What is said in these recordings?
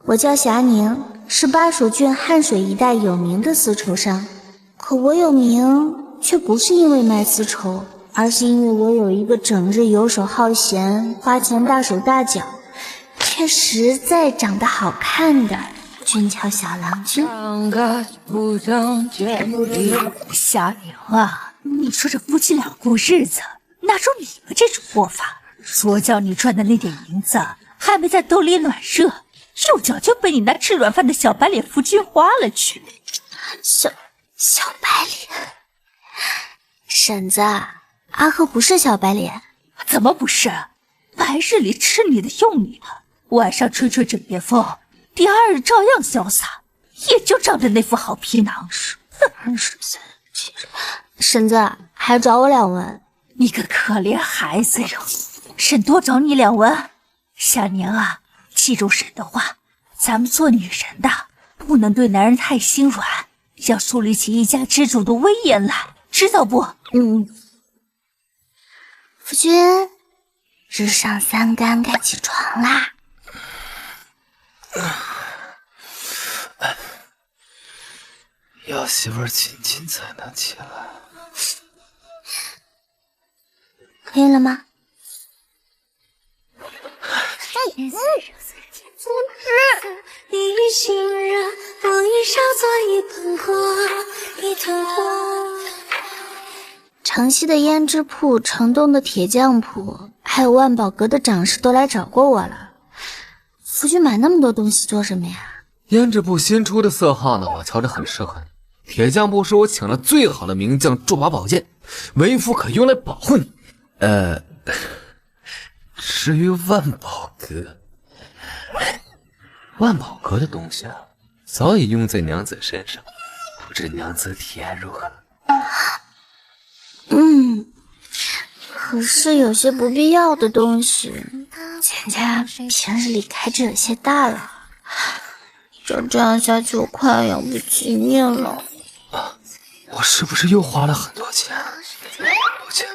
我叫霞宁，是巴蜀郡汉水一带有名的丝绸商。可我有名，却不是因为卖丝绸，而是因为我有一个整日游手好闲、花钱大手大脚，却实在长得好看的俊俏小郎君。霞宁啊，你说这夫妻俩过日子，哪有你们这种过法？左脚你赚的那点银子还没在兜里暖热，右脚就被你那吃软饭的小白脸夫君花了去。小白脸，婶子，阿和不是小白脸。怎么不是？白日里吃你的用你的，晚上吹吹枕边风，第二日照样潇洒，也就仗着那副好皮囊。婶子，还找我2文？你个可怜孩子哟，婶多找你2文。霞宁啊，记住婶的话，咱们做女人的不能对男人太心软，要树立起一家之主的威严来，知道不？夫君，日上3竿该起床啦。要媳妇儿亲亲才能起来。可以了吗？城西的胭脂铺、城东的铁匠铺，还有万宝阁的掌事都来找过我了。夫君买那么多东西做什么呀？胭脂铺新出的色号呢，我瞧着很适合你。铁匠铺是我请了最好的名匠铸把宝剑，为夫可用来保护你。至于万宝阁，万宝阁的东西啊，早已用在娘子身上，不知娘子体验如何？可是有些不必要的东西，钱家平日里开支有些大了。照这样下去，我快要养不起命了。我是不是又花了很多钱？抱歉，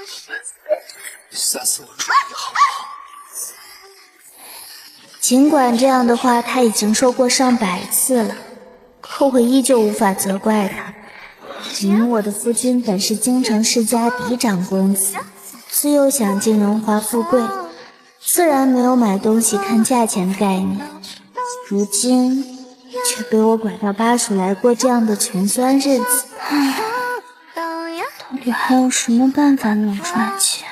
下次我注意好不好？尽管这样的话他已经说过上百次了，可我依旧无法责怪他。因为我的夫君本是京城世家嫡长公子，自幼享尽荣华富贵，自然没有买东西看价钱的概念。如今却被我拐到巴蜀来过这样的穷酸日子，到底还有什么办法能赚钱？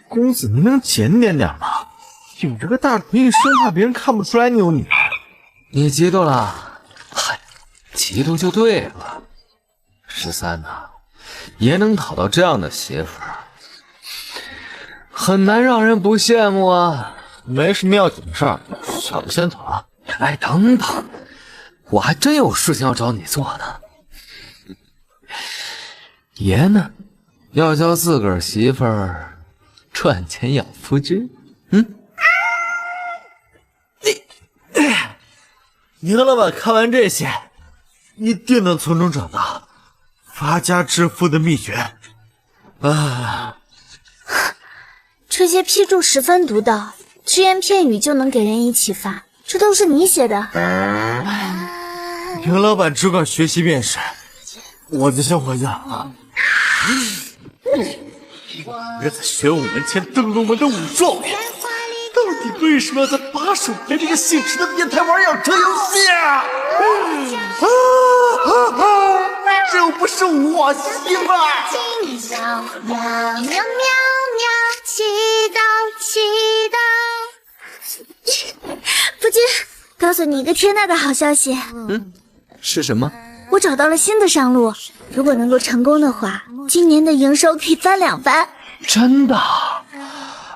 公子，你能检点点吗？有这个大主意，生怕别人看不出来你有女儿。你嫉妒了？嗨，嫉妒就对了。13呐，也能讨到这样的媳妇儿，很难让人不羡慕啊。没什么要紧的事儿，小的先走了。哎，等等，我还真有事情要找你做呢。爷呢，要教自个儿媳妇儿赚钱养夫君。你和老板看完这些，一定能从中找到发家致富的秘诀。这些批注十分独到，只言片语就能给人以启发，这都是你写的。你和老板只管学习便是，我就先回去了。别在玄武门前登龙门的武状元，到底为什么要在巴蜀陪这个姓池的变态玩养成游戏啊？这又不是我媳妇儿。喵喵喵喵，祈祷祈祷。夫君，告诉你一个天大的好消息。是什么？我找到了新的商路，如果能够成功的话，今年的营收可以翻2番。真的？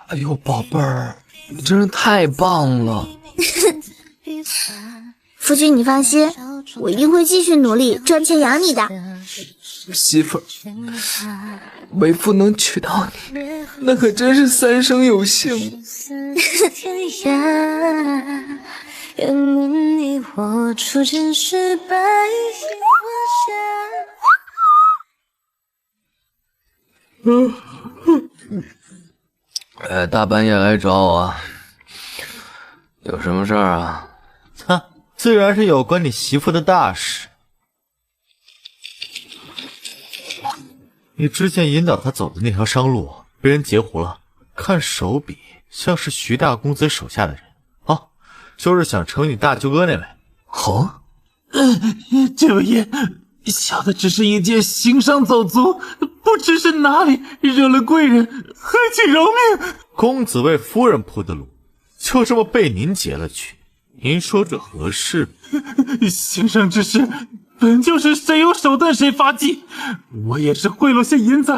哎呦，宝贝儿，你真是太棒了！夫君，你放心，我一定会继续努力赚钱养你的。媳妇儿，为父能娶到你，那可真是三生有幸。大半夜来找我，有什么事儿啊？自然是有关你媳妇的大事。你之前引导她走的那条商路被人截胡了，看手笔像是徐大公子手下的人啊，就是想成你大舅哥那位。哦，舅爷，小的只是一介行商走卒，不知是哪里惹了贵人，还请饶命。公子为夫人铺的路，就这么被您截了去，您说这合适？行商之事本就是谁有手段谁发迹，我也是贿赂些银子，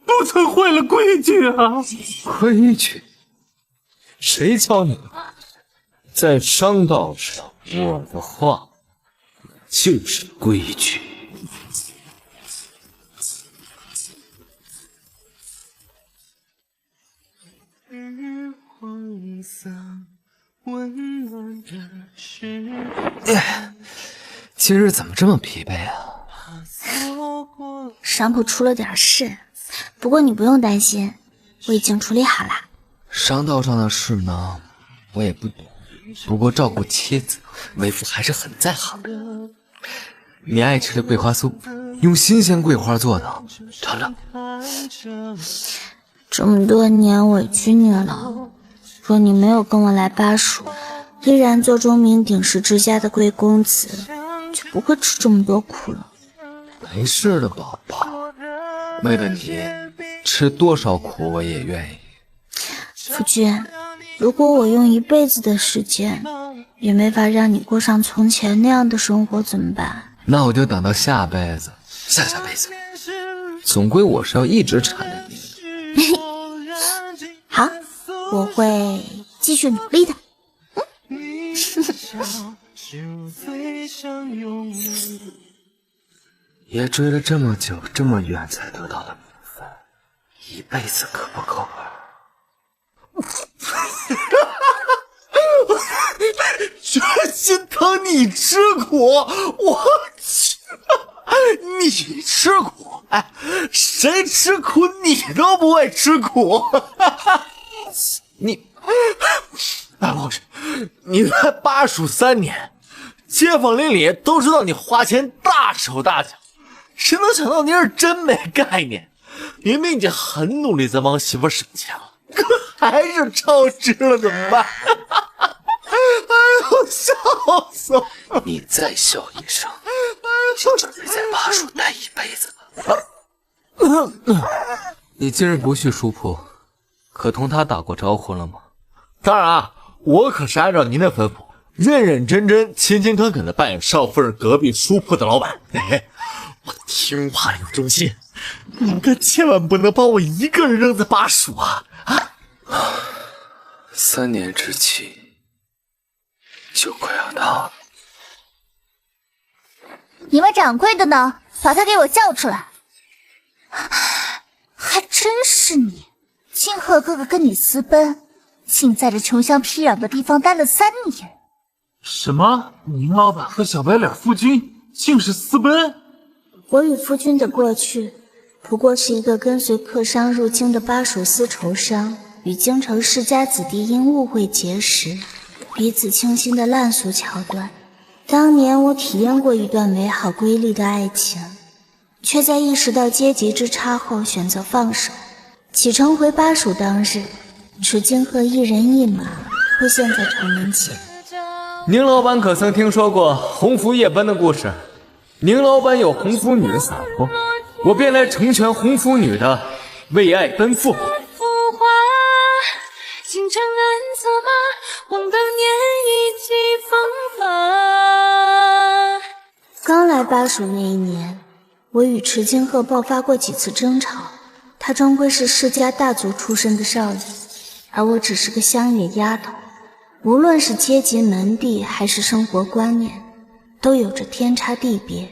不曾坏了规矩啊。规矩？谁教你的？在商道上，我的话就是规矩。今日怎么这么疲惫啊？商铺出了点事，不过你不用担心，我已经处理好了。商道上的事呢，我也不懂，不过照顾妻子，为父还是很在行的。你爱吃的桂花酥，用新鲜桂花做的，尝尝。这么多年委屈你了，若你没有跟我来巴蜀，依然做钟鸣鼎食之家的贵公子，就不会吃这么多苦了。没事的，宝宝，为了你，吃多少苦我也愿意。夫君，如果我用一辈子的时间，也没法让你过上从前那样的生活，怎么办？那我就等到下辈子，下下辈子，总归我是要一直缠着你。好，我会继续努力的。也追了这么久这么远才得到的名分，一辈子可不够啊！居然心疼你吃苦，我去！你吃苦？哎，谁吃苦你都不会吃苦。你，哎，我去！你来巴蜀3年，街坊邻里都知道你花钱大手大脚，谁能想到你是真没概念？明明已经很努力在帮媳妇省钱了，可还是超支了，怎么办？哎呦，笑死我！你再笑一声，就准备在巴蜀待一辈子了。你今日不去书铺，可同他打过招呼了吗？当然啊，我可是按照您的吩咐，认认真真、勤勤恳恳的扮演少夫人隔壁书铺的老板。嘿嘿，我听话有忠心，你可千万不能把我一个人扔在巴蜀啊！3年之期就快要到了。你们掌柜的呢？把他给我叫出来！还真是你，金鹤哥哥跟你私奔，竟在这穷乡僻壤的地方待了3年。什么？宁老板和小白脸夫君竟是私奔？我与夫君的过去，不过是一个跟随客商入京的巴蜀丝绸商与京城世家子弟因误会结识，彼此倾心的烂俗桥段。当年我体验过一段美好瑰丽的爱情，却在意识到阶级之差后选择放手。启程回巴蜀当日，池金鹤一人一马出现在城门前。宁老板可曾听说过红拂夜奔的故事？宁老板有红拂女的洒脱，我便来成全红拂女的为爱奔赴。京城暗策马，望当年意气风发。刚来巴蜀那一年，我与池金鹤爆发过几次争吵。他终归是世家大族出身的少爷，而我只是个乡野丫头。无论是阶级门第还是生活观念，都有着天差地别。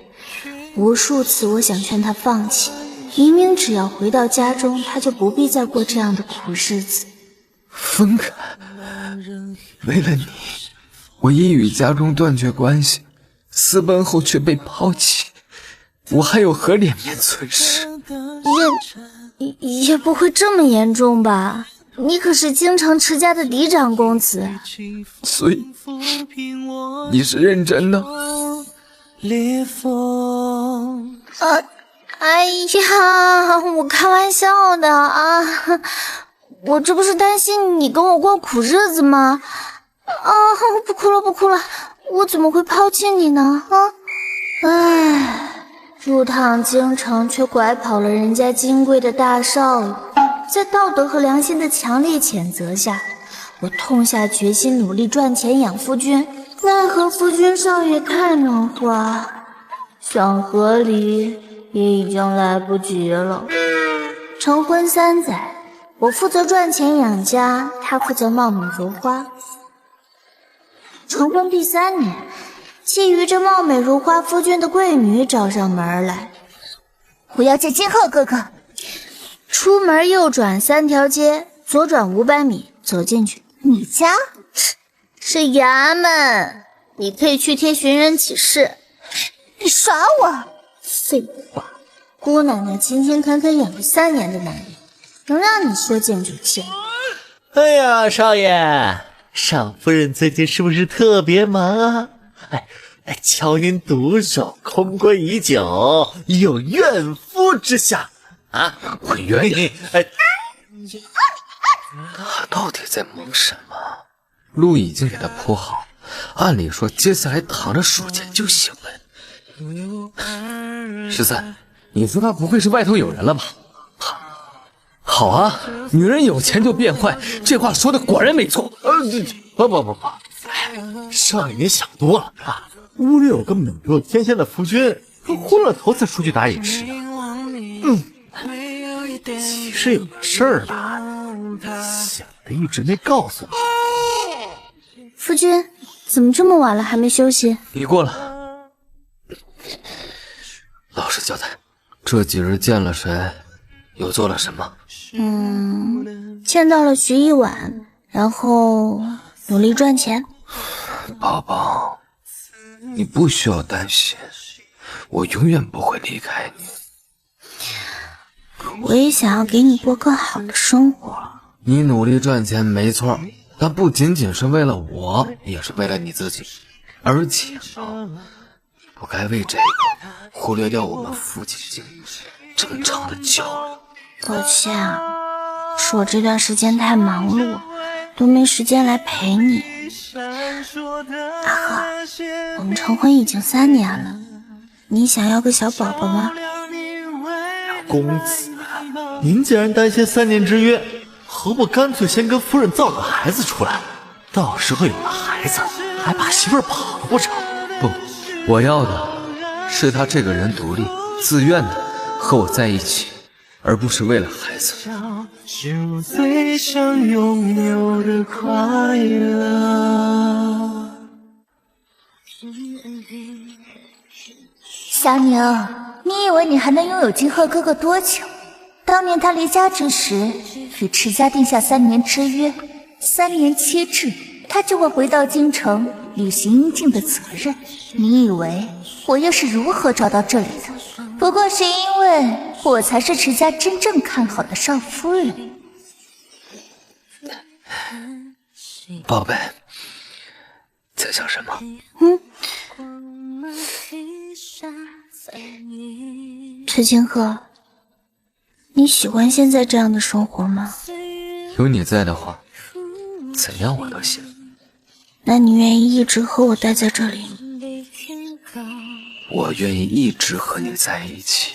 无数次我想劝他放弃，明明只要回到家中，他就不必再过这样的苦日子。分开，为了你，我已与家中断绝关系，私奔后却被抛弃，我还有何脸面存世？也不会这么严重吧？你可是京城持家的嫡长公子，所以你是认真的？哎呀，我开玩笑的啊！我这不是担心你跟我过苦日子吗？啊，不哭了不哭了，我怎么会抛弃你呢？唉，入趟京城却拐跑了人家金贵的大少爷，在道德和良心的强烈谴责下，我痛下决心努力赚钱养夫君，奈何夫君少爷太能花，想和离也已经来不及了。成婚3载，我负责赚钱养家，他负责貌美如花。成婚第3年，觊觎着貌美如花夫君的贵女找上门来，我要见金鹤哥哥。出门右转3条街，左转500米，走进去。你家？是衙门，你可以去贴寻人启事。你耍我？废话，姑奶奶勤勤恳恳养了3年的男人，能让你说见就见？哎呀，少爷，少夫人最近是不是特别忙啊？瞧您独守空闺已久，有怨夫之相啊！滚远点！他到底在忙什么？路已经给他铺好，按理说接下来躺着数钱就行了。13，你说他不会是外头有人了吧？好啊，女人有钱就变坏，这话说的果然没错。不，少爷您想多了啊！屋里有个美若天仙的夫君，昏了头才出去打野时的。其实有个事儿吧，想的一直没告诉你。夫君，怎么这么晚了还没休息？你过了。老实交代，这几日见了谁，又做了什么？见到了徐一婉，然后努力赚钱。宝宝，你不需要担心，我永远不会离开你。我也想要给你过更好的生活。你努力赚钱没错，但不仅仅是为了我，也是为了你自己。而且呢，不该为这个忽略掉我们夫妻间正常的交流。抱歉啊，是我这段时间太忙碌，都没时间来陪你。阿鹤，我们成婚已经3年了，你想要个小宝宝吗？公子，您既然担心3年之约，何不干脆先跟夫人造个孩子出来？到时候有了孩子，还把媳妇儿跑了不成？不，我要的是他这个人独立、自愿的和我在一起，而不是为了孩子。就最想拥有的快乐。小宁，你以为你还能拥有金鹤哥哥多久？当年他离家之时，与池家定下3年之约，3年期至，他就会回到京城履行应尽的责任。你以为我又是如何找到这里的？不过是因为我才是池家真正看好的少夫人。宝贝，在想什么？池金鹤，你喜欢现在这样的生活吗？有你在的话，怎样我都行。那你愿意一直和我待在这里吗？我愿意一直和你在一起。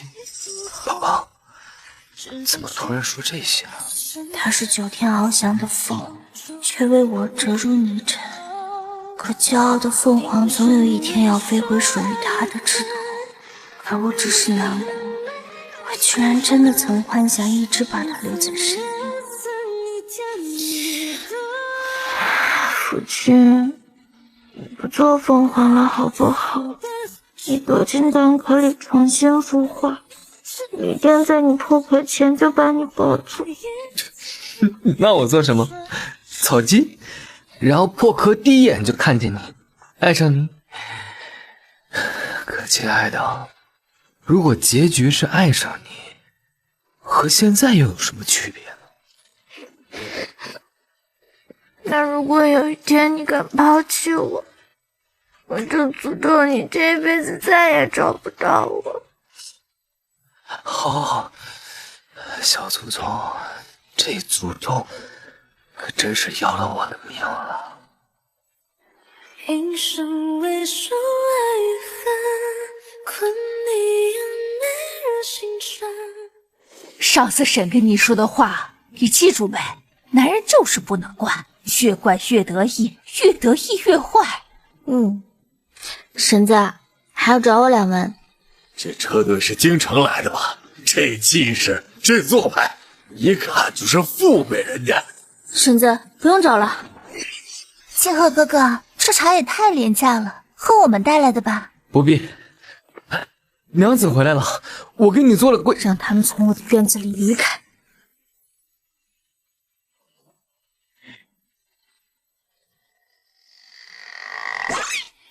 宝宝，怎么突然说这些啊？它是9天翱翔的凤，却为我折入泥尘。可骄傲的凤凰总有一天要飞回属于它的枝头，而我只是难过，我居然真的曾幻想一直把它留在身边。夫君，不做凤凰了好不好？你躲进蛋壳里重新孵化，雨天在你破壳前就把你抱住。那我做什么？草鸡，然后破壳第一眼就看见你，爱上你。可亲爱的，如果结局是爱上你，和现在又有什么区别呢？那如果有一天你敢抛弃我，我就诅咒你这辈子再也找不到我。好，小祖宗，这诅咒可真是要了我的命了。一生为受爱恨，困你眼内热心肠。上次婶跟你说的话，你记住没？男人就是不能惯，越惯越得意，越得意越坏。婶子，还要找我2万。这车队是京城来的吧？这气势，这做派，一看就是富贵人家。婶子，不用找了。金鹤哥哥，这茶也太廉价了，和我们带来的吧？不必。娘子回来了，我给你做了贵，让他们从我的院子里离开。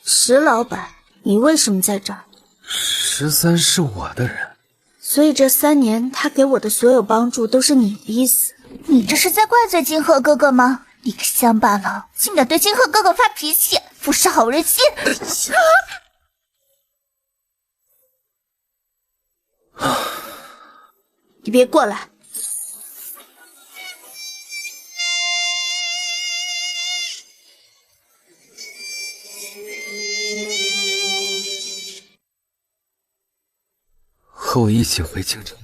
石老板，你为什么在这儿？13是我的人，所以这3年他给我的所有帮助都是你的意思。你这是在怪罪金鹤哥哥吗？你个乡巴佬，竟敢对金鹤哥哥发脾气，不识好人心！你别过来！和我一起回京城吧。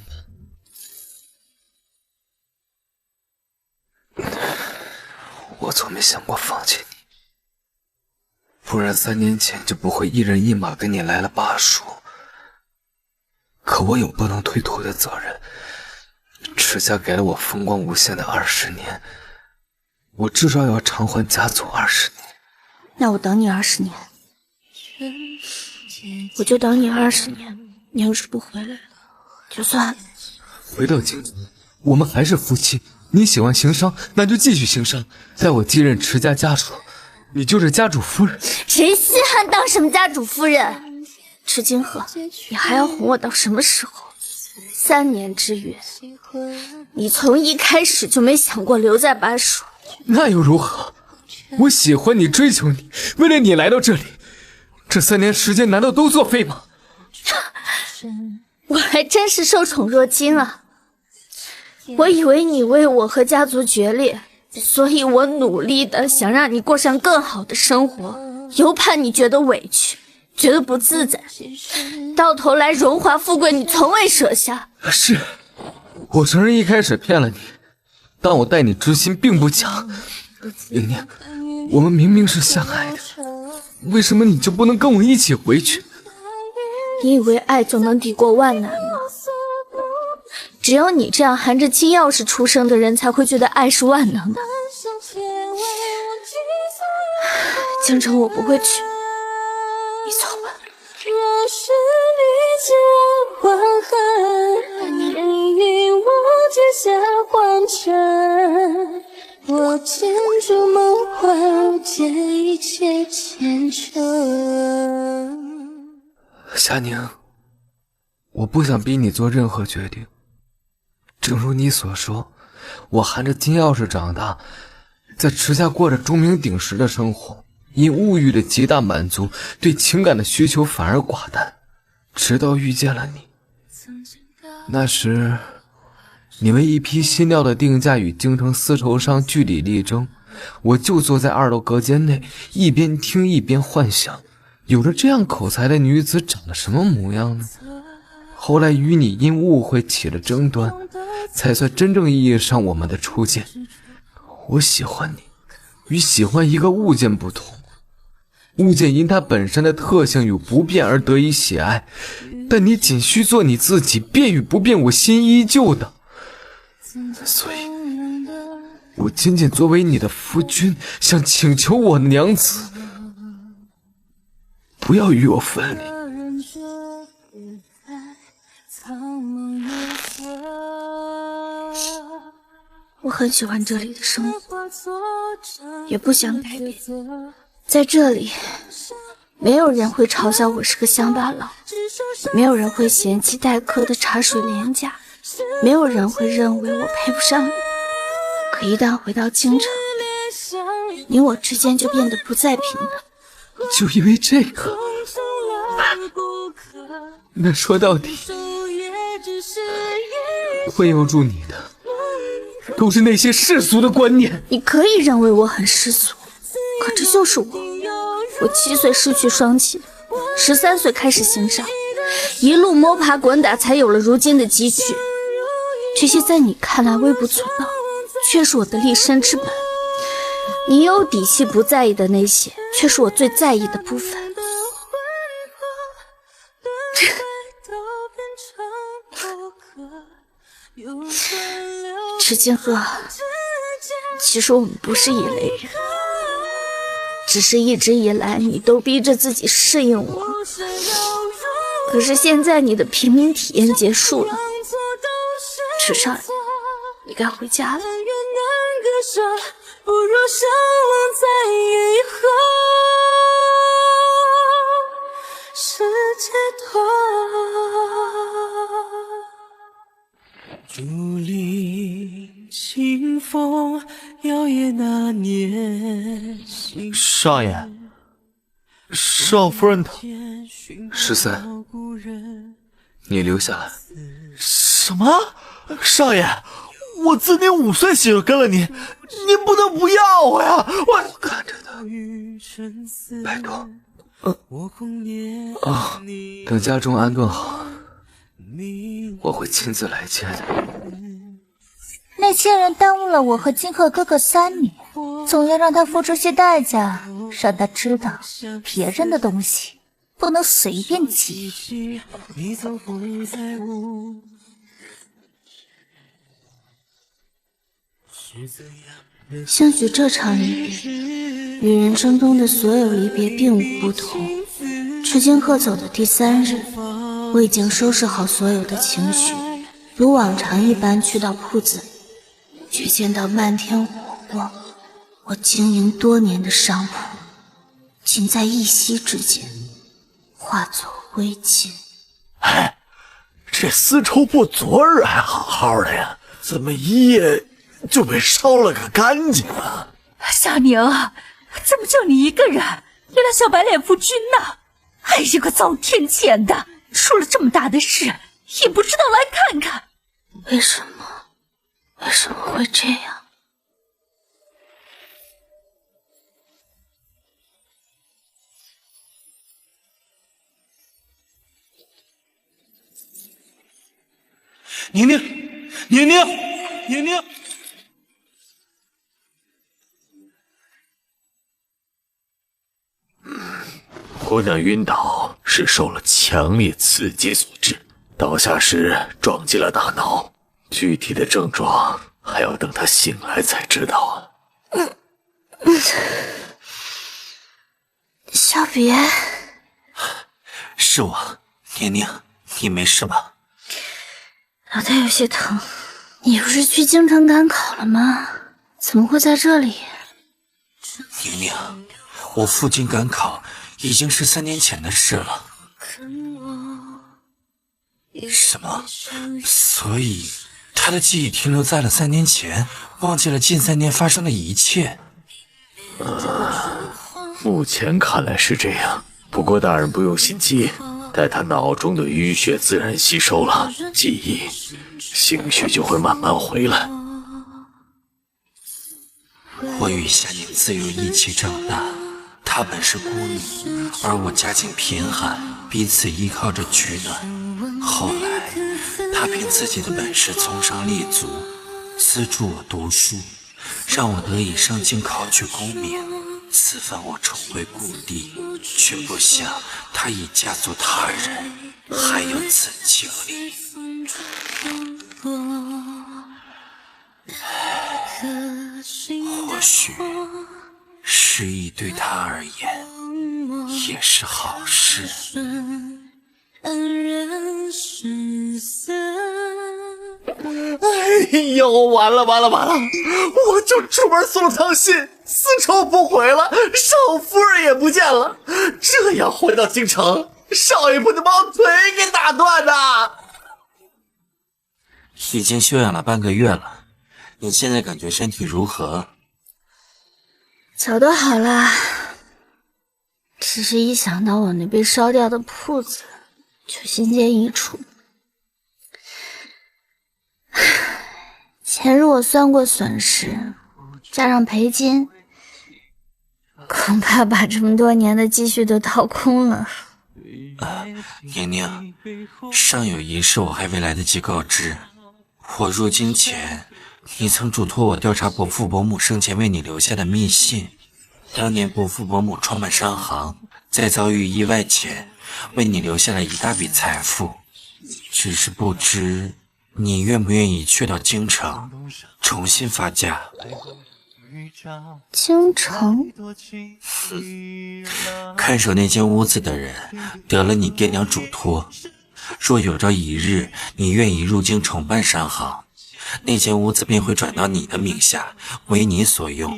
我从没想过放弃你，不然3年前就不会一人一马跟你来了巴蜀。可我有不能推脱的责任，池家给了我风光无限的20年，我至少要偿还家族20年。那我等你20年，我就等你20年。你要是不回来了，就算了。回到京城，我们还是夫妻。你喜欢行商，那就继续行商。在我继任池家家主，你就是家主夫人。谁稀罕当什么家主夫人？池金鹤，你还要哄我到什么时候？3年之约，你从一开始就没想过留在巴蜀。那又如何？我喜欢你，追求你，为了你来到这里，这3年时间难道都作废吗？我还真是受宠若惊啊！我以为你为我和家族决裂，所以我努力的想让你过上更好的生活，又怕你觉得委屈，觉得不自在，到头来荣华富贵你从未舍下。是，我承认一开始骗了你，但我待你之心并不假。玲玲，我们明明是相爱的，为什么你就不能跟我一起回去？你以为爱就能抵过万难吗？只有你这样含着金钥匙出生的人才会觉得爱是万能的。京城我不会去，你走吧。若是你见黄河，愿与我结下黄尘。我牵住梦幻，借一切前程。夏宁，我不想逼你做任何决定。正如你所说，我含着金钥匙长大，在池下过着钟鸣鼎食的生活，因物欲的极大满足，对情感的需求反而寡淡。直到遇见了你，那时你为一批新料的定价与京城丝绸商据理力争，我就坐在2楼隔间内，一边听一边幻想，有着这样口才的女子长得什么模样呢？后来与你因误会起了争端，才算真正意义上我们的初见。我喜欢你，与喜欢一个物件不同。物件因它本身的特性与不变而得以喜爱，但你仅需做你自己，变与不变，我心依旧的。所以，我仅仅作为你的夫君，想请求我的娘子不要与我分离。我很喜欢这里的生活，也不想改变。在这里，没有人会嘲笑我是个乡巴佬，没有人会嫌弃待客的茶水廉价，没有人会认为我配不上你。可一旦回到京城，你我之间就变得不再平等。就因为这个，那说到底，会拥住你的都是那些世俗的观念。你可以认为我很世俗，可这就是我。我7岁失去双亲，13岁开始行商，一路摸爬滚打，才有了如今的积蓄。这些在你看来微不足道，却是我的立身之本。你有底气不在意的那些，却是我最在意的部分。池金鹤，其实我们不是一类人，只是一直以来你都逼着自己适应我。可是现在你的平民体验结束了，池少爷，你该回家了。不如相忘在以后，是解脱。竹林清风摇曳那年。少爷，少夫人她13，你留下来。什么？少爷，我自你5岁起就跟了您，您不能不要我呀！我看着的，拜托。等家中安顿好，我会亲自来接的。那些人耽误了我和金鹤哥哥3年，总要让他付出些代价，让他知道别人的东西不能随便挤。兴许这场离别与人生中的所有离别并无不同。池金鹤走的第3日，我已经收拾好所有的情绪，如往常一般去到铺子里，却见到漫天火光。我经营多年的商铺，竟在一夕之间化作灰烬。哎，这丝绸铺昨日还好好的呀，怎么一夜就被烧了个干净啊！小宁，怎么就你一个人？原来小白脸夫君呢？哎呀，个遭天谴的，出了这么大的事，也不知道来看看。为什么会这样？宁宁，宁宁，宁宁。姑娘晕倒是受了强烈刺激所致，倒下时撞击了大脑，具体的症状还要等她醒来才知道啊。小别，是我，宁宁，你没事吧？脑袋有些疼。你不是去京城赶考了吗？怎么会在这里？宁宁，我父亲赶考已经是3年前的事了。什么？所以他的记忆停留在了3年前，忘记了近3年发生的一切。目前看来是这样，不过大人不用心急，待他脑中的淤血自然吸收了记忆，兴许就会慢慢回来。我与夏宁自幼一起长大，她本是孤女，而我家境贫寒，彼此依靠着取暖。后来，她凭自己的本事从上立足，资助我读书，让我得以上京考取功名。此番我重回故地，却不想她已嫁作他人，还有此经历。或许失忆对他而言也是好事。哎呦，完了！我就出门送了趟信，丝绸不回了，少夫人也不见了。这样回到京城，少爷不得把我腿给打断呐！已经休养了半个月了，你现在感觉身体如何？早都好了，只是一想到我那被烧掉的铺子，就心间一触。前日我算过损失，加上赔金，恐怕把这么多年的积蓄都掏空了。宁宁，尚有一事我还未来得及告知。我入京前，你曾嘱托我调查伯父伯母生前为你留下的密信。当年伯父伯母创办商行，在遭遇意外前，为你留下了一大笔财富，只是不知你愿不愿意去到京城重新发家。京城？看守那间屋子的人得了你爹娘嘱托，若有朝一日你愿意入京重办商行，那间屋子便会转到你的名下，为你所用。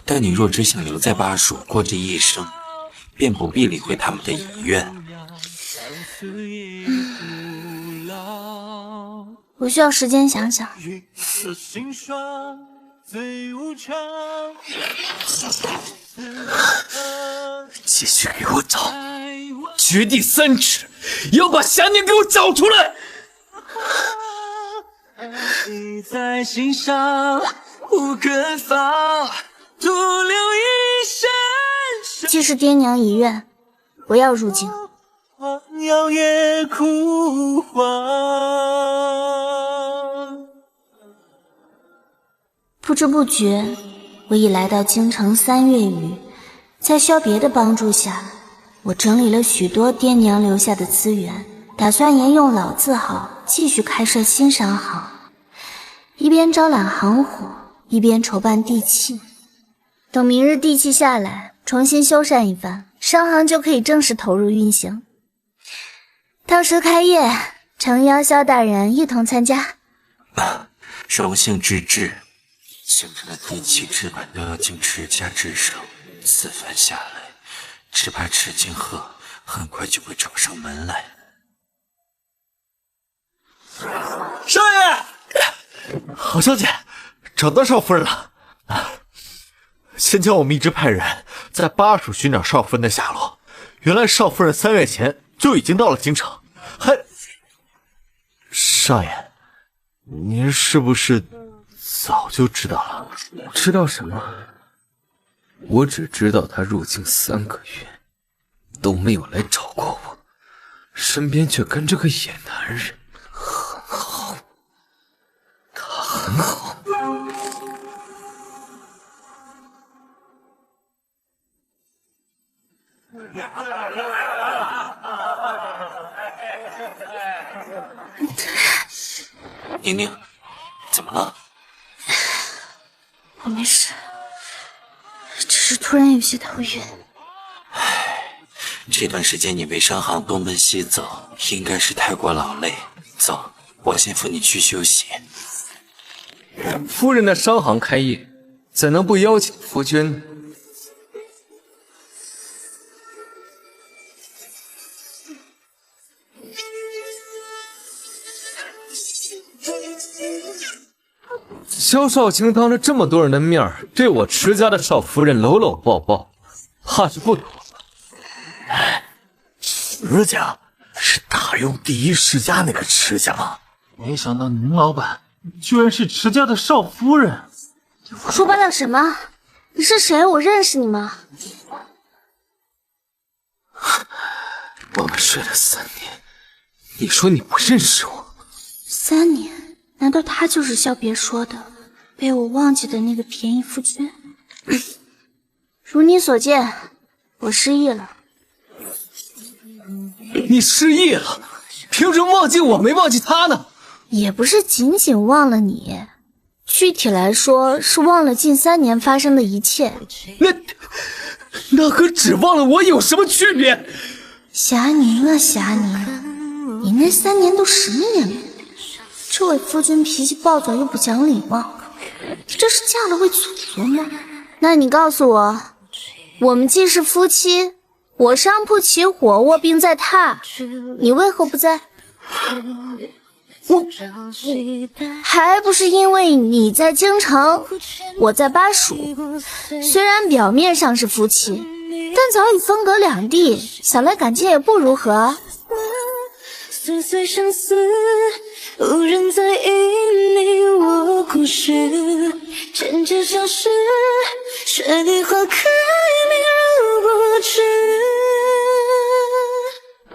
但你若只想留在巴蜀过这一生，便不必理会他们的遗愿。我需要时间想想。继续给我找，掘地3尺，要把霞娘给我找出来。你在心上无可放，徒留一身。既是爹娘遗愿，不要入京。摇曳枯黄。不知不觉，我已来到京城3月余。在萧别的帮助下，我整理了许多爹娘留下的资源，打算沿用老字号继续开设新商行，一边招揽行伙，一边筹办地契。等明日地契下来，重新修缮一番，商行就可以正式投入运行。到时开业，诚邀萧大人一同参加。荣幸之至，京城的地契置办都要经池家之手，此番下来，只怕池金鹤很快就会找上门来。少爷，好消息，找到少夫人了。先前我们一直派人在巴蜀寻找少夫人的下落，原来少夫人3月前就已经到了京城。少爷，您是不是早就知道了？知道什么？我只知道他入京3个月，都没有来找过我，身边却跟着个野男人，很好，他很好。宁宁，怎么了？我没事，只是突然有些头晕。这段时间你为商行东奔西走，应该是太过劳累。走，我先扶你去休息。夫人的商行开业，怎能不邀请夫君呢？萧少卿当着这么多人的面对我池家的少夫人搂搂抱抱，怕是不妥吧？池家是大雍第一世家那个池家吗？没想到宁老板居然是池家的少夫人。说白了什么？你是谁？我认识你吗？我们睡了3年，你说你不认识我？3年？难道他就是萧别说的被我忘记的那个便宜夫君？如你所见，我失忆了。你失忆了？凭什么忘记我没忘记他呢？也不是仅仅忘了你，具体来说是忘了近3年发生的一切。那和只忘了我有什么区别？霞宁啊霞宁，你那3年都10年了。这位夫君脾气暴躁又不讲礼貌，你这是嫁了位祖宗吗？那你告诉我，我们既是夫妻，我上铺起火卧病在榻，你为何不在？我还不是因为你在京城，我在巴蜀。虽然表面上是夫妻，但早已分隔两地，想来感情也不如何。岁岁相思，无人在意你我故事，渐渐消失，水里花开，明如不知。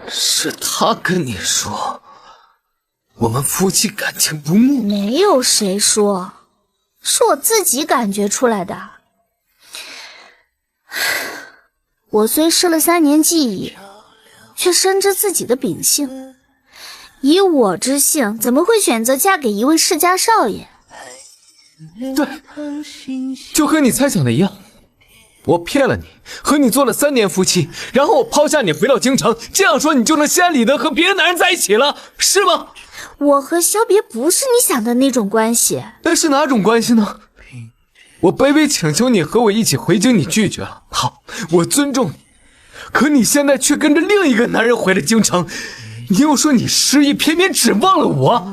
是他跟你说我们夫妻感情不睦？没有谁说，是我自己感觉出来的。我虽失了3年记忆，却深知自己的秉性。以我之性，怎么会选择嫁给一位世家少爷？对，就和你猜想的一样，我骗了你，和你做了3年夫妻，然后我抛下你回到京城，这样说你就能心安理得和别的男人在一起了，是吗？我和萧别不是你想的那种关系。那是哪种关系呢？我卑微请求你和我一起回京，你拒绝了。好，我尊重你，可你现在却跟着另一个男人回了京城，你又说你失忆，偏偏只忘了我。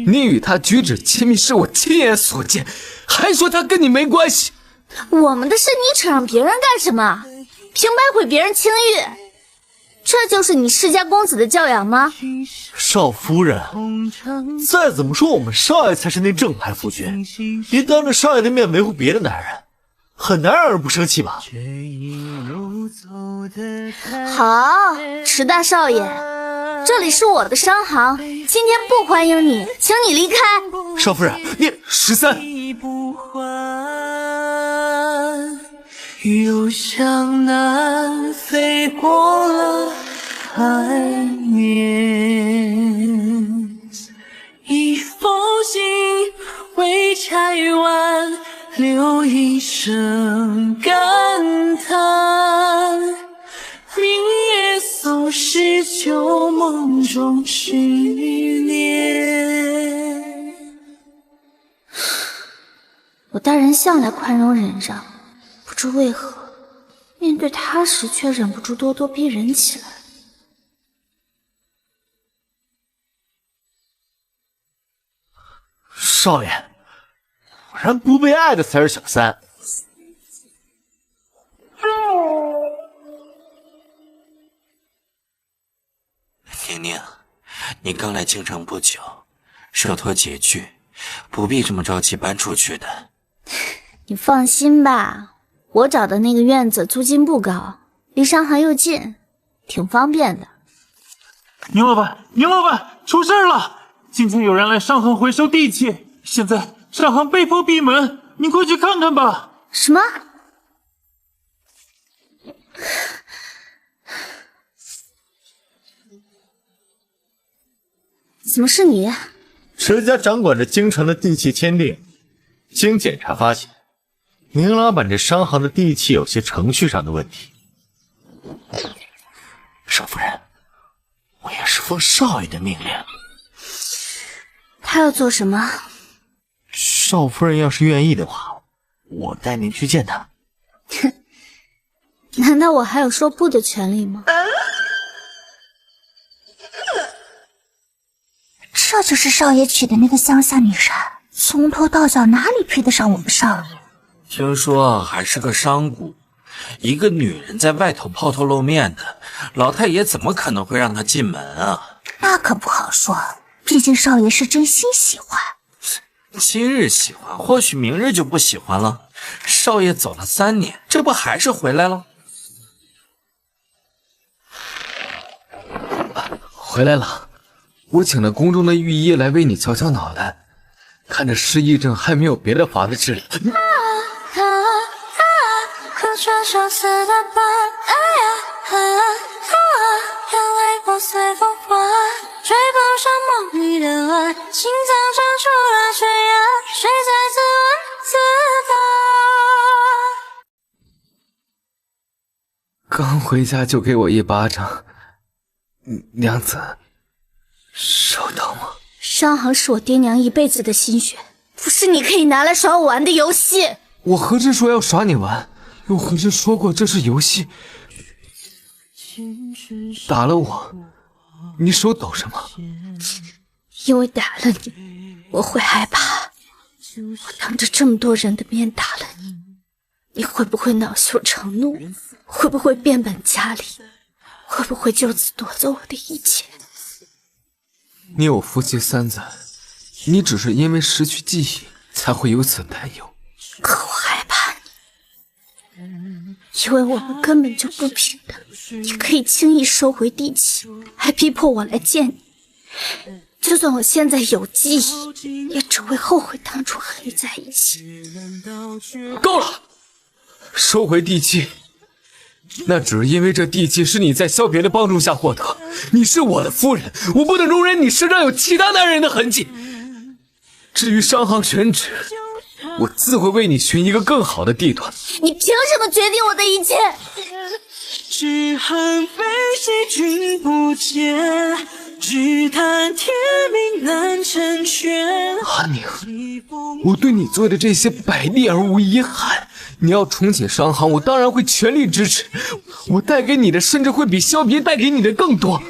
你与他举止亲密是我亲眼所见，还说他跟你没关系。我们的事你扯上别人干什么？平白毁别人清誉，这就是你世家公子的教养吗？少夫人，再怎么说我们少爷才是那正牌夫君，你当着少爷的面维护别的男人，很难让人不生气吧？好，池大少爷，这里是我的商行，今天不欢迎你，请你离开。少夫人，你13。又向南飞过了海面，一封信为拆完，留一声感叹。明月总是旧梦中去念。我大人向来宽容忍让，不知为何面对他时却忍不住咄咄逼人起来。少爷，果然不被爱的才是小三。宁宁，你刚来京城不久，手头拮据，不必这么着急搬出去的。你放心吧，我找的那个院子租金不高，离商行又近，挺方便的。宁老板，宁老板，出事了！今天有人来商行回收地契，现在商行被迫闭门，你快去看看吧。什么？怎么是你？池家掌管着京城的地契签订，经检查发现，宁老板这商行的地契有些程序上的问题。少夫人，我也是奉少爷的命令。他要做什么？少夫人要是愿意的话，我带您去见他。哼，难道我还有说不的权利吗？这就是少爷娶的那个乡下女人，从头到脚哪里配得上我们少爷？听说还是个商贾，一个女人在外头抛头露面的，老太爷怎么可能会让她进门啊？那可不好说，毕竟少爷是真心喜欢。今日喜欢，或许明日就不喜欢了。少爷走了3年，这不还是回来了？回来了，我请了宫中的御医来为你瞧瞧脑袋，看着失忆症还没有别的法子治疗。可穿上丝的伴，眼泪破碎风花，追捧上梦里的爱，心脏长出了悬崖，谁在刚回家就给我一巴掌，娘子，手疼吗？商行是我爹娘一辈子的心血，不是你可以拿来耍我玩的游戏。我何时说要耍你玩？又何时说过这是游戏？打了我，你手抖什么？因为打了你，我会害怕。我当着这么多人的面打了你，你会不会恼羞成怒？会不会变本加厉？会不会就此夺走我的一切？你有夫妻3载，你只是因为失去记忆才会有此担忧。可我害怕你，因为我们根本就不平等。你可以轻易收回地契，还逼迫我来见你。就算我现在有记忆，也只会后悔当初和你在一起。够了！收回地契，那只是因为这地契是你在萧别的帮助下获得。你是我的夫人，我不能容忍你身上有其他男人的痕迹。至于商行选址，我自会为你寻一个更好的地段。你凭什么决定我的一切？只恨非谁君不见，只叹天命难成全。阿宁，我对你做的这些百利而无一害。你要重启商行，我当然会全力支持。我带给你的甚至会比萧别带给你的更多。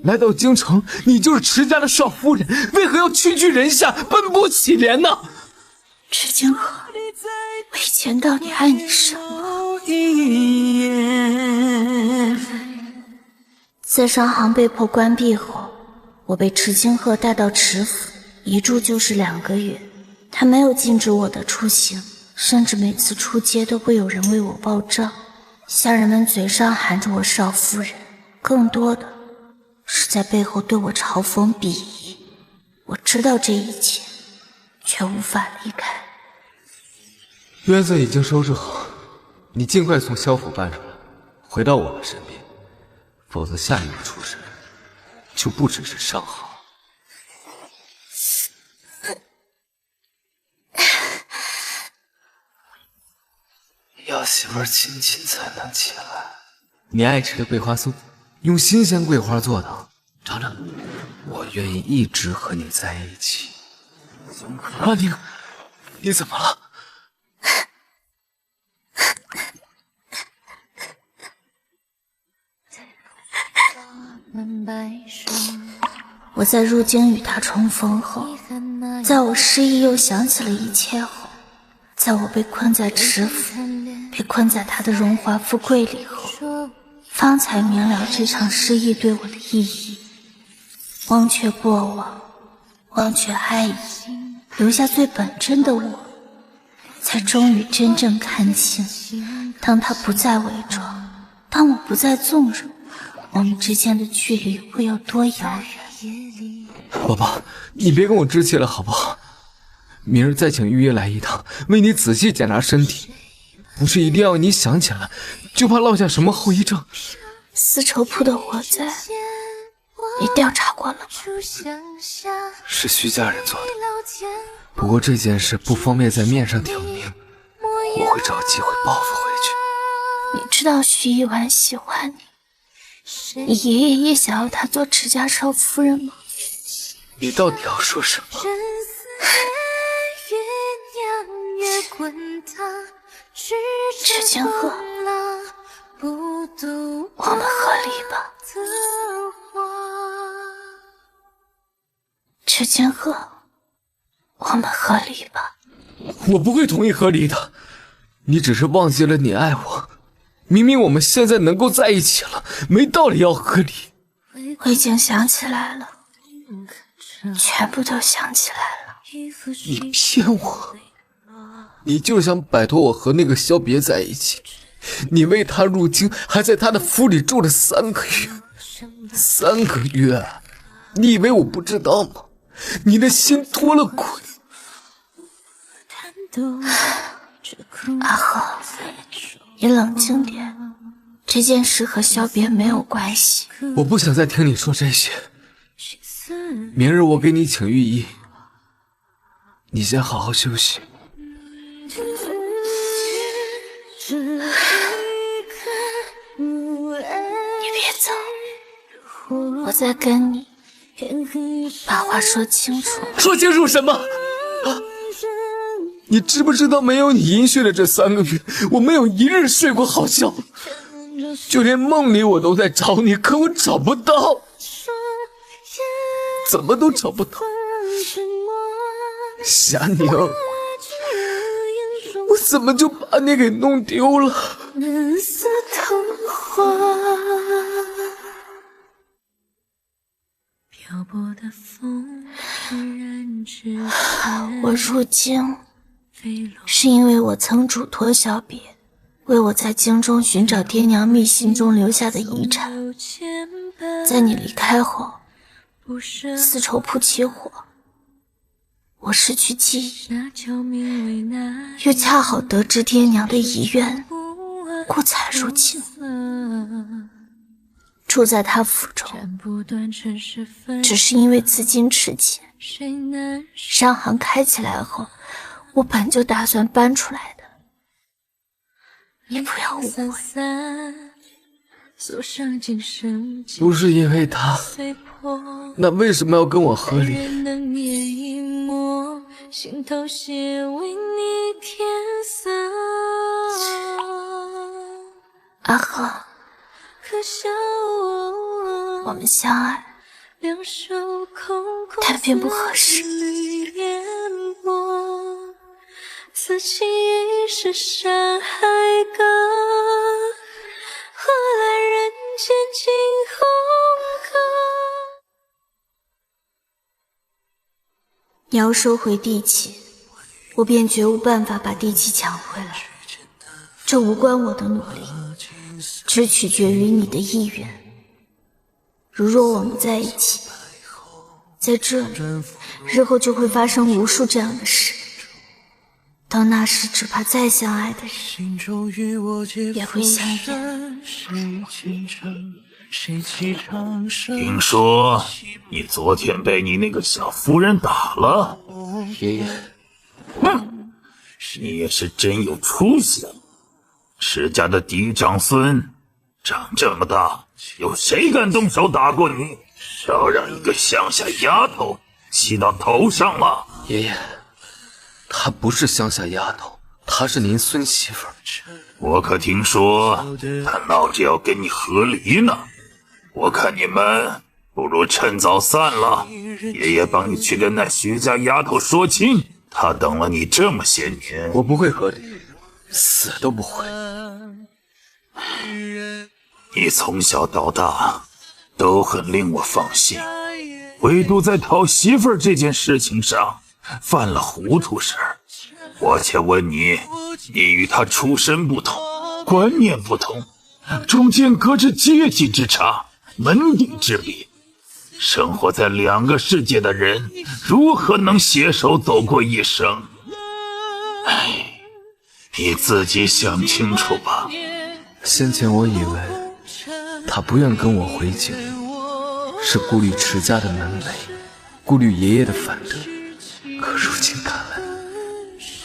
来到京城，你就是池家的少夫人，为何要屈居人下，奔波乞怜呢？池清河，我以前到底爱你什么？自商行被迫关闭后，我被池清鹤带到池府，一住就是2个月。他没有禁止我的出行，甚至每次出街都会有人为我报账。下人们嘴上喊着我少夫人，更多的是在背后对我嘲讽鄙夷。我知道这一切，却无法离开。冤色已经收拾好，你尽快从萧府搬出来，回到我们身边，否则下一个出事就不只是商行。要媳妇亲亲才能起来。你爱吃的桂花酥，用新鲜桂花做的，尝尝。我愿意一直和你在一起。阿宁，你怎么了？我在入京与他重逢后，在我失忆又想起了一切后，在我被困在池府，被困在他的荣华富贵里后，方才明了这场失忆对我的意义。忘却过往，忘却爱意，留下最本真的我，才终于真正看清，当他不再伪装，当我不再纵容，我们之间的距离会有多遥远。宝宝，你别跟我置气了好不好？明日再请御医来一趟，为你仔细检查身体，不是一定要你想起来，就怕落下什么后遗症。丝绸铺的火灾，你调查过了吗？是徐家人做的，不过这件事不方便在面上挑明，我会找机会报复回去。你知道徐一婉喜欢你，你爷爷也想要她做池家少夫人吗？你到底要说什么？池清鹤，我们和离吧。池清鹤，我们和离吧。我不会同意和离的，你只是忘记了你爱我。明明我们现在能够在一起了，没道理要和离。我已经想起来了，全部都想起来了。你骗我，你就想摆脱我和那个萧别在一起。你为他入京，还在他的府里住了3个月，3个月，你以为我不知道吗？你的心脱了鬼。阿和，你冷静点，这件事和萧别没有关系。我不想再听你说这些。明日我给你请御医，你先好好休息。我在跟你把话说清楚。说清楚什么？你知不知道，没有你阴血的这3个月，我没有一日睡过好觉，就连梦里我都在找你，可我找不到，怎么都找不到。夏宁，我怎么就把你给弄丢了？我入京是因为我曾嘱托小别，为我在京中寻找爹娘密信中留下的遗产。在你离开后，丝绸铺起火，我失去记忆，又恰好得知爹娘的遗愿，故才入京，住在他府中。只是因为资金吃紧，商行开起来后，我本就打算搬出来的，你不要误会。不是因为他，那为什么要跟我和离？阿赫，我们相爱，但并不合适。此情已是山海歌，何来人间惊鸿歌？你要收回地契，我便绝无办法把地契抢回来。这无关我的努力，只取决于你的意愿。如若我们在一起，在这里，日后就会发生无数这样的事。到那时，只怕再相爱的人也会相厌。听说你昨天被你那个小夫人打了，爷爷，哼，你也是真有出息啊！池家的嫡长孙，长这么大，有谁敢动手打过你？少让一个乡下丫头骑到头上了。爷爷，她不是乡下丫头，她是您孙媳妇儿。我可听说她闹着要跟你和离呢。我看你们不如趁早散了，爷爷帮你去跟那徐家丫头说清。她等了你这么些年，我不会和离，死都不会。你从小到大都很令我放心，唯独在讨媳妇儿这件事情上犯了糊涂事儿。我且问你，你与他出身不同，观念不同，中间隔着阶级之差，门第之别，生活在2个世界的人如何能携手走过一生？哎，你自己想清楚吧。先前我以为他不愿跟我回京，是顾虑池家的门楣，顾虑爷爷的反对。可如今看来，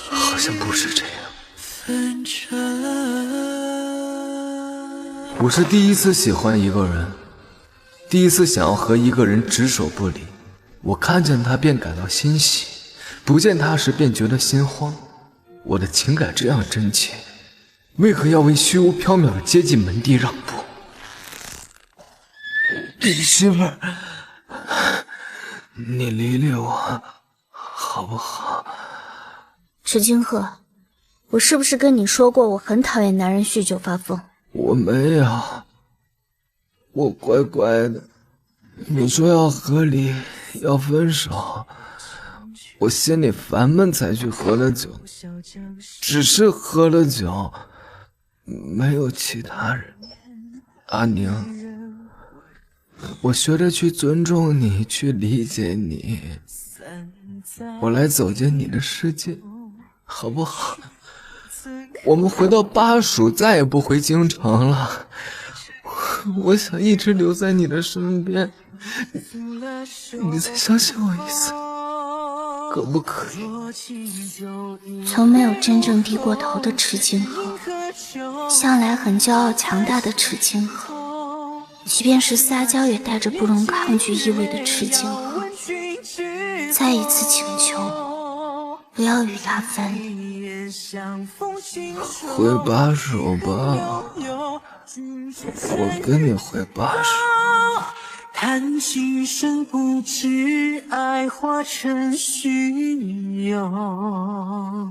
好像不是这样。我是第一次喜欢一个人，第一次想要和一个人执手不离。我看见他便感到欣喜，不见他时便觉得心慌。我的情感这样真切，为何要为虚无缥缈的阶级门第让步？媳妇儿，你离离我好不好？池金鹤，我是不是跟你说过我很讨厌男人酗酒发疯？我没有，我乖乖的。你说要和离，要分手，我心里烦闷才去喝了酒，只是喝了酒，没有其他人。阿宁，我学着去尊重你，去理解你，我来走进你的世界，好不好？我们回到巴蜀，再也不回京城了。我想一直留在你的身边，你再相信我一次，可不可以？从没有真正低过头的池金鹤，向来很骄傲强大的池金鹤，即便是撒娇，也带着不容抗拒意味的痴情和再一次请求，不要与他分离。回巴蜀吧，我跟你回巴蜀。叹息声不知爱化成虚有。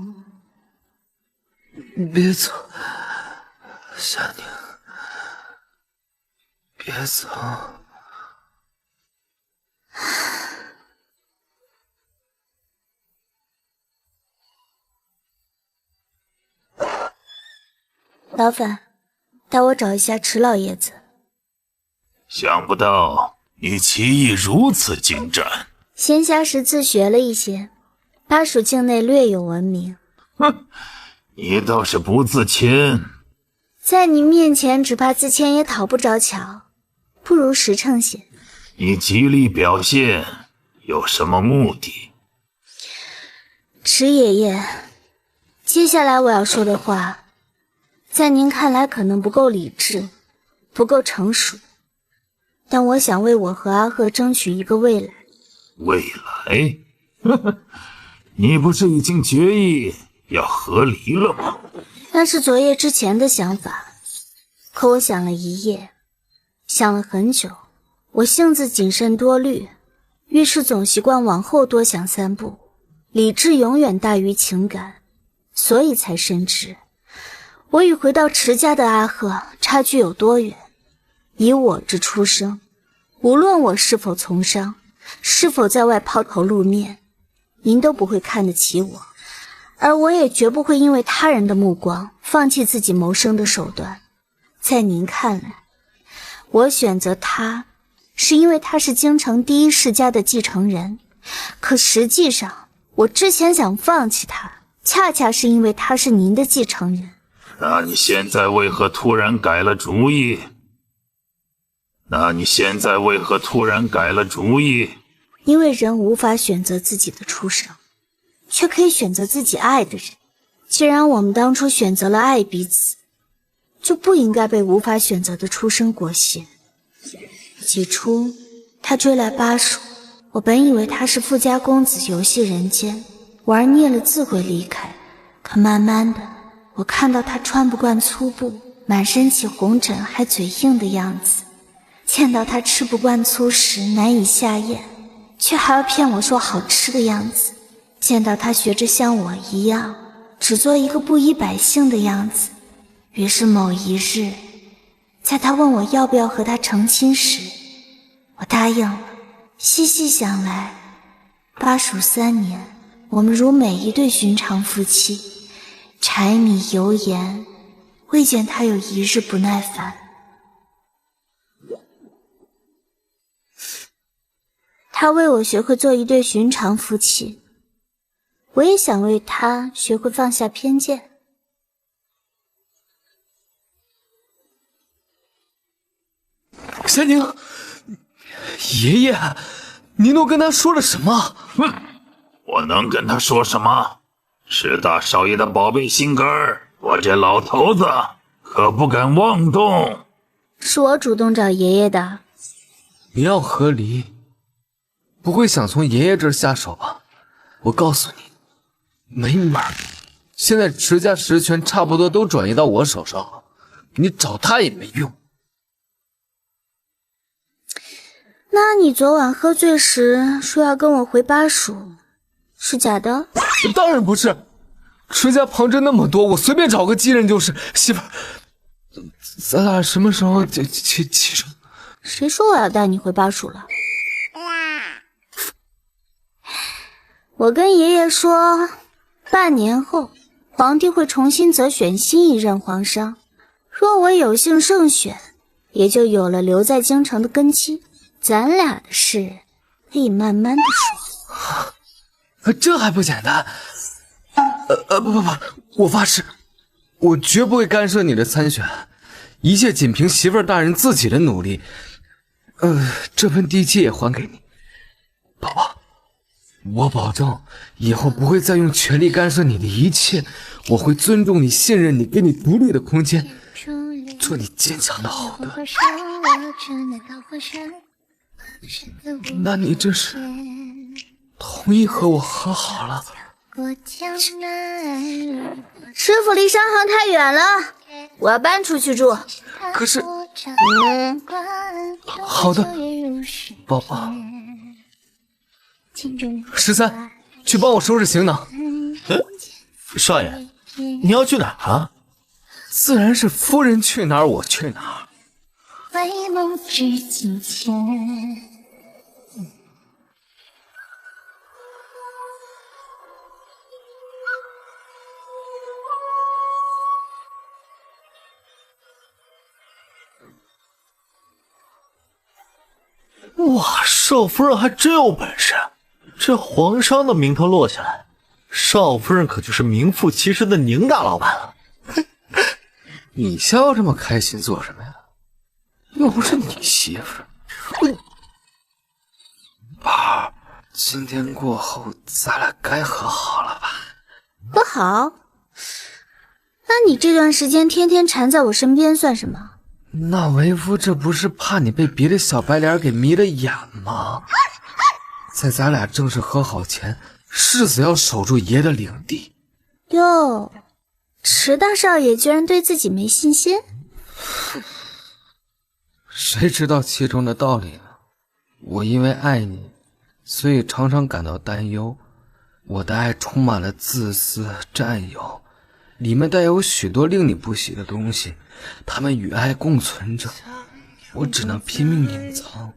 别走，夏宁，别走。老板，带我找一下池老爷子。想不到你棋艺如此精湛，闲暇时自学了一些，巴蜀境内略有闻名。哼，你倒是不自谦。在你面前，只怕自谦也讨不着巧，不如实诚些。你极力表现，有什么目的？池爷爷，接下来我要说的话，在您看来可能不够理智，不够成熟，但我想为我和阿赫争取一个未来。未来？呵呵，你不是已经决意要和离了吗？那是昨夜之前的想法，可我想了一夜，想了很久。我性子谨慎多虑，遇事总习惯往后多想3步，理智永远大于情感，所以才深知我与回到池家的阿赫差距有多远。以我之出生，无论我是否从商，是否在外抛头露面，您都不会看得起我，而我也绝不会因为他人的目光放弃自己谋生的手段。在您看来，我选择他是因为他是京城第一世家的继承人，可实际上我之前想放弃他，恰恰是因为他是您的继承人。那你现在为何突然改了主意？因为人无法选择自己的出生，却可以选择自己爱的人。既然我们当初选择了爱彼此，就不应该被无法选择的出生裹挟。起初他追来巴蜀，我本以为他是富家公子游戏人间，玩腻了自会离开。可慢慢的，我看到他穿不惯粗布，满身起红疹还嘴硬的样子，见到他吃不惯粗食，难以下咽，却还要骗我说好吃的样子，见到他学着像我一样只做一个不依百姓的样子。于是某一日，在他问我要不要和他成亲时，我答应了。细细想来，巴蜀3年，我们如每一对寻常夫妻，柴米油盐，未见他有一日不耐烦。他为我学会做一对寻常夫妻，我也想为他学会放下偏见。山宁，爷爷，您都跟他说了什么？哼，我能跟他说什么？是大少爷的宝贝心肝儿，我这老头子可不敢妄动。是我主动找爷爷的。你要和离，不会想从爷爷这儿下手吧？我告诉你，没门儿！现在池家实权差不多都转移到我手上了，你找他也没用。那你昨晚喝醉时说要跟我回巴蜀，是假的？当然不是，池家旁支那么多，我随便找个继任就是。媳妇儿，咱俩什么时候启程？谁说我要带你回巴蜀了？我跟爷爷说，半年后皇帝会重新择选新一任皇上，若我有幸胜选，也就有了留在京城的根基。咱俩的事可以慢慢的说。这还不简单？不，我发誓，我绝不会干涉你的参选，一切仅凭媳妇儿大人自己的努力。这份地契也还给你，宝宝，我保证以后不会再用权力干涉你的一切，我会尊重你、信任你，给你独立的空间。做你坚强的后盾。那你这是同意和我和好了？师傅离商行太远了，我要搬出去住。可是，好的，宝宝。13，去帮我收拾行囊。少爷，你要去哪儿啊？自然是夫人去哪儿我去哪儿。为梦知几千。哇，少夫人还真有本事，这皇商的名头落下来，少夫人可就是名副其实的宁大老板了。你笑这么开心做什么呀？又不是你媳妇儿。宝儿，今天过后咱俩该和好了吧？不好。那你这段时间天天缠在我身边算什么？那为夫这不是怕你被别的小白脸给迷了眼吗？在咱俩正式和好前，誓死要守住爷的领地。哟，池大少爷居然对自己没信心？谁知道其中的道理呢？我因为爱你，所以常常感到担忧。我的爱充满了自私、占有，里面带有许多令你不喜的东西，它们与爱共存着，我只能拼命隐藏，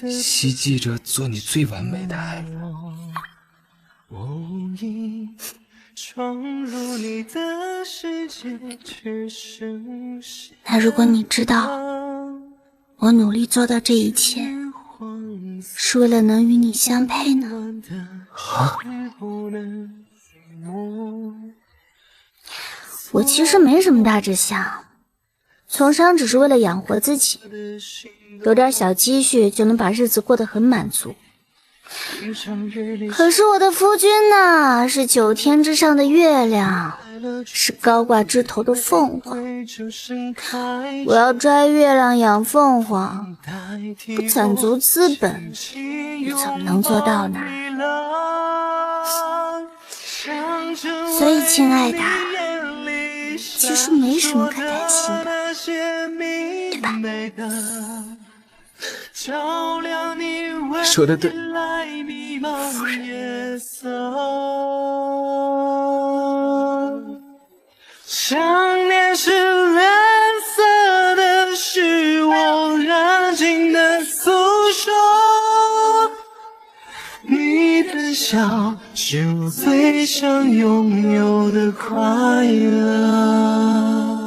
希冀着做你最完美的爱人。那如果你知道我努力做到这一切是为了能与你相配呢？啊？我其实没什么大志向，从商只是为了养活自己，有点小积蓄就能把日子过得很满足。可是我的夫君呢，是9天之上的月亮，是高挂枝头的凤凰。我要摘月亮养凤凰，不攒足资本，又怎么能做到呢？所以，亲爱的，其实没什么可担心的，对吧？说得对，夫人。想念是蓝色的，是我安静的诉说。你的笑是我最想拥有的快乐。